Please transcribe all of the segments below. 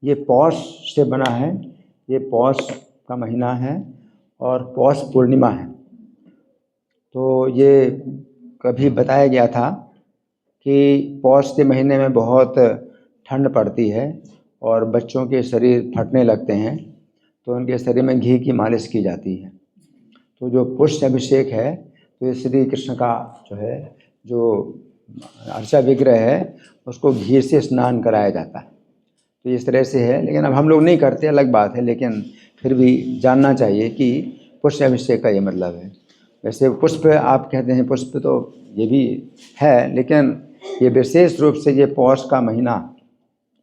ये पौष से बना है, ये पौष का महीना है और पौष पूर्णिमा है। तो ये कभी बताया गया था कि पौष के महीने में बहुत ठंड पड़ती है और बच्चों के शरीर फटने लगते हैं, तो उनके शरीर में घी की मालिश की जाती है। तो जो पुष्य अभिषेक है, तो ये श्री कृष्ण का जो अर्चा विग्रह है उसको घी से स्नान कराया जाता है। तो इस तरह से है, लेकिन अब हम लोग नहीं करते, अलग बात है, लेकिन फिर भी जानना चाहिए कि पुष्य अभिषेक का ये मतलब है। वैसे पुष्प आप कहते हैं, पुष्प तो ये भी है, लेकिन ये विशेष रूप से ये पौष का महीना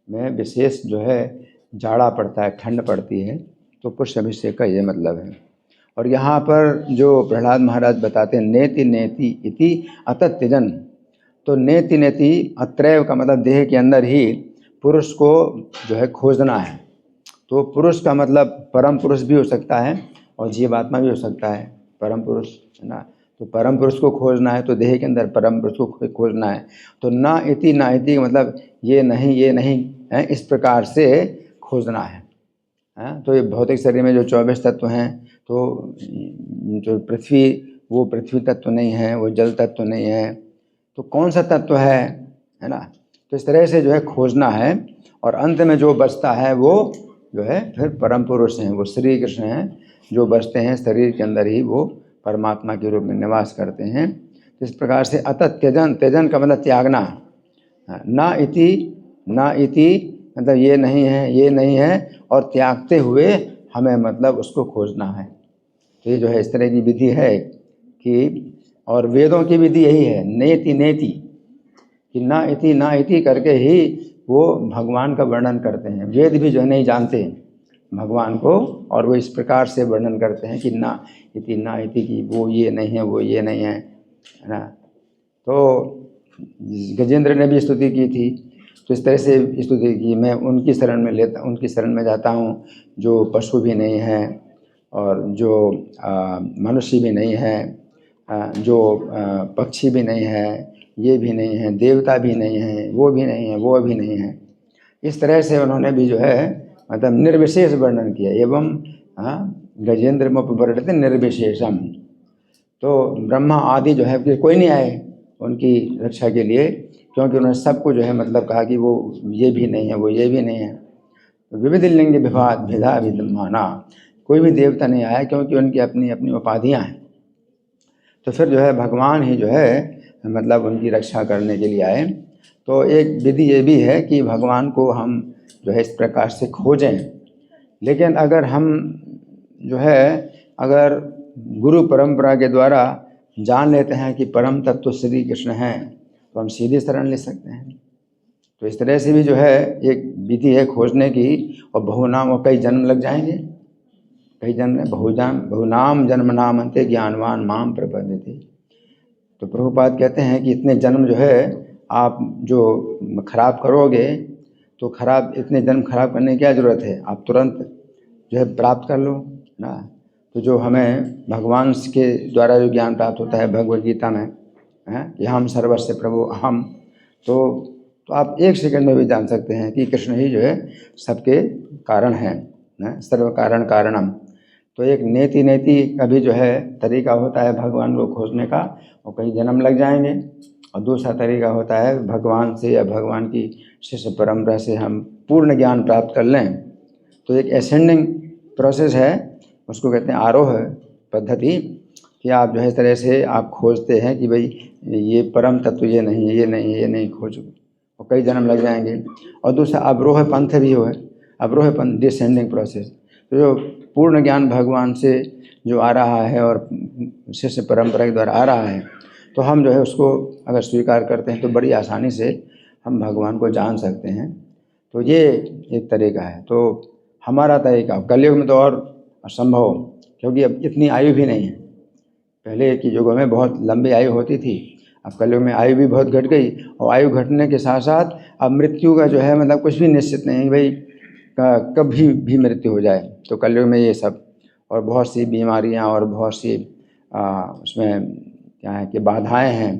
में विशेष जाड़ा पड़ता है, ठंड पड़ती है, तो पुष्य अभिषेक का ये मतलब है। और यहाँ पर जो प्रहलाद महाराज बताते हैं नेति नेति इति अतः त्यजन, तो नेति नेति अत्रैव का मतलब देह के अंदर ही पुरुष को खोजना है। तो पुरुष का मतलब परम पुरुष भी हो सकता है और जीवात्मा भी हो सकता है, परम पुरुष है ना। तो परम पुरुष को खोजना है, तो देह के अंदर परम पुरुष को खोजना है। तो ना इति मतलब ये नहीं है, इस प्रकार से खोजना है। तो ये भौतिक शरीर में जो 24 तत्व हैं, तो जो पृथ्वी, वो पृथ्वी तत्व नहीं है, वो जल तत्व नहीं है, तो कौन सा तत्व है ना। तो इस तरह से खोजना है, और अंत में जो बचता है वो फिर परम पुरुष हैं, वो श्री कृष्ण हैं, जो बचते हैं शरीर के अंदर ही, वो परमात्मा के रूप में निवास करते हैं। तो इस प्रकार से अतः त्यजन, त्यजन का मतलब त्यागना, ना इति मतलब ये नहीं है, और त्यागते हुए हमें मतलब उसको खोजना है। तो ये इस तरह की विधि है कि, और वेदों की विधि यही है, नेति नेति, कि ना इति करके ही वो भगवान का वर्णन करते हैं। वेद भी नहीं जानते भगवान को, और वो इस प्रकार से वर्णन करते हैं कि ना इति की वो ये नहीं है, वो ये नहीं है ना। तो गजेंद्र ने भी स्तुति की थी, तो इस तरह से स्तुति की। मैं उनकी शरण में जाता हूँ, जो पशु भी नहीं है, और जो मनुष्य भी नहीं है, जो पक्षी भी नहीं है, ये भी नहीं है, देवता भी नहीं है, वो भी नहीं है, वो भी नहीं है। इस तरह से उन्होंने भी मतलब निर्विशेष वर्णन किया। एवं गजेंद्र मुपवर्णित निर्विशेषम, तो ब्रह्मा आदि फिर कोई नहीं आए उनकी रक्षा के लिए, क्योंकि उन्होंने सबको मतलब कहा कि वो ये भी नहीं है, वो ये भी नहीं है। विविध लिंग विभाद भेदा विद्यमाना, कोई भी देवता नहीं आया, क्योंकि उनकी अपनी अपनी उपाधियाँ हैं। तो फिर भगवान ही मतलब उनकी रक्षा करने के लिए आए। तो एक विधि ये भी है कि भगवान को हम इस प्रकार से खोजें। लेकिन अगर हम अगर गुरु परंपरा के द्वारा जान लेते हैं कि परम तत्व श्री कृष्ण हैं, तो हम सीधी शरण ले सकते हैं। तो इस तरह से भी एक विधि है खोजने की, और बहुनाम, और कई जन्म लग जाएंगे, कई जन्म, बहुनाम जन्म नाम अंते ज्ञानवान माम प्रपद्यते। तो प्रभुपाद कहते हैं कि इतने जन्म आप जो खराब करोगे, तो इतने जन्म खराब करने की क्या जरूरत है, आप तुरंत प्राप्त कर लो ना। तो जो हमें भगवान के द्वारा जो ज्ञान प्राप्त होता है भगवद गीता में है कि हम सर्वस्य प्रभु अहम, तो आप एक सेकंड में भी जान सकते हैं कि कृष्ण ही सबके कारण हैं, सर्व कारण कारणम। तो एक नेति नेति का भी तरीका होता है भगवान को खोजने का, और कई जन्म लग जाएंगे। और दूसरा तरीका होता है भगवान से या भगवान की शिष्य परंपरा से हम पूर्ण ज्ञान प्राप्त कर लें। तो एक एसेंडिंग प्रोसेस है, उसको कहते हैं आरोह पद्धति, कि आप इस तरह से आप खोजते हैं कि भाई ये परम तत्व ये नहीं है, ये नहीं खोज, और कई जन्म लग जाएंगे। और दूसरा अवरोह पंथ भी है, अवरोह पंथ डिसेंडिंग प्रोसेस। तो जो पूर्ण ज्ञान भगवान से जो आ रहा है और शिष्य परंपरा के द्वारा आ रहा है, तो हम उसको अगर स्वीकार करते हैं तो बड़ी आसानी से हम भगवान को जान सकते हैं। तो ये एक तरीका है। तो हमारा तरीका कलयुग में तो और असंभव, क्योंकि अब इतनी आयु भी नहीं है। पहले की युगों में बहुत लंबी आयु होती थी, अब कलयुग में आयु भी बहुत घट गई, और आयु घटने के साथ साथ अब मृत्यु का मतलब कुछ भी निश्चित नहीं भाई, कभी भी मृत्यु हो जाए। तो कलयुग में ये सब, और बहुत सी बीमारियां और बहुत सी उसमें क्या है कि बाधाएं हैं।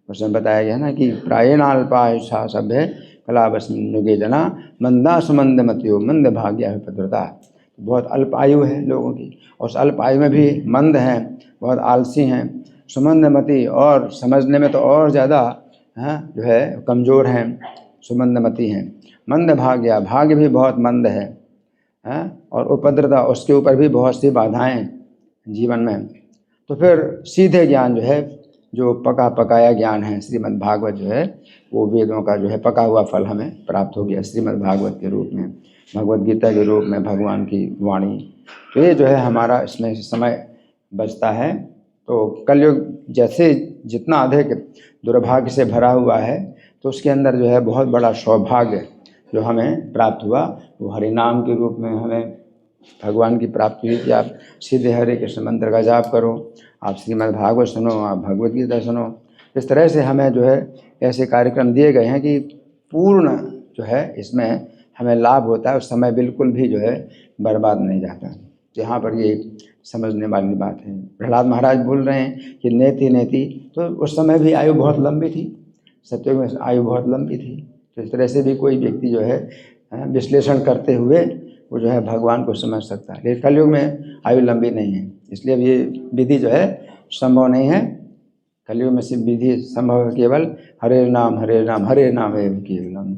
उसमें बताया गया ना कि प्रायेणाल्पायुषा सभ्य कलावस्मिन् युगे जना मंदा सुमंदमतियो मंद भाग्या विपद्रता। बहुत अल्प आयु है लोगों की, और उस अल्प आयु में भी मंद हैं, बहुत आलसी हैं, सुमंदमति, और समझने में तो और ज़्यादा जो है कमज़ोर हैं, सुमंदमति हैं। मंद भाग्या, भाग्य भी बहुत मंद है, और उपद्रता, उसके ऊपर भी बहुत सी बाधाएं जीवन में। तो फिर सीधे ज्ञान जो है, जो पका पकाया ज्ञान है, श्रीमद् भागवत जो है, वो वेदों का जो है पका हुआ फल हमें प्राप्त हो गया श्रीमद् भागवत के रूप में, भगवत गीता के रूप में, भगवान की वाणी। तो ये जो है हमारा इसमें समय बचता है। तो कलयुग जैसे जितना अधिक दुर्भाग्य से भरा हुआ है, तो उसके अंदर जो है बहुत बड़ा सौभाग्य जो हमें प्राप्त हुआ, वो हरिनाम के रूप में हमें भगवान की प्राप्ति हुई कि आप सीधे हरे कृष्ण मंत्र का जाप करो, आप श्रीमद् भागवत सुनो, आप भगवत गीता सुनो। इस तरह से हमें जो है ऐसे कार्यक्रम दिए गए हैं कि पूर्ण जो है इसमें हमें लाभ होता है, उस समय बिल्कुल भी जो है बर्बाद नहीं जाता। यहाँ पर ये समझने वाली बात है। प्रहलाद महाराज बोल रहे हैं कि नेति नेति, तो उस समय भी आयु बहुत लंबी थी, सत्युग में आयु बहुत लंबी थी। तो इस तरह से भी कोई व्यक्ति जो है विश्लेषण करते हुए वो जो है भगवान को समझ सकता है। लेकिन कलयुग में आयु लंबी नहीं है, इसलिए अब ये विधि जो है संभव नहीं है। कलयुग में सिर्फ विधि संभव है केवल हरे नाम हरे नाम हरे नाम एव केवलम,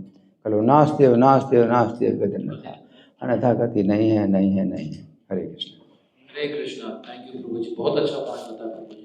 कलो नास्ते नास्ते नास्ते गतिर्न्यथा, अन्यथा गति नहीं है, नहीं है, नहीं है। हरे कृष्ण। हरे कृष्णा। थैंक यू प्रभु जी, बहुत अच्छा पाठ बताया प्रभु जी।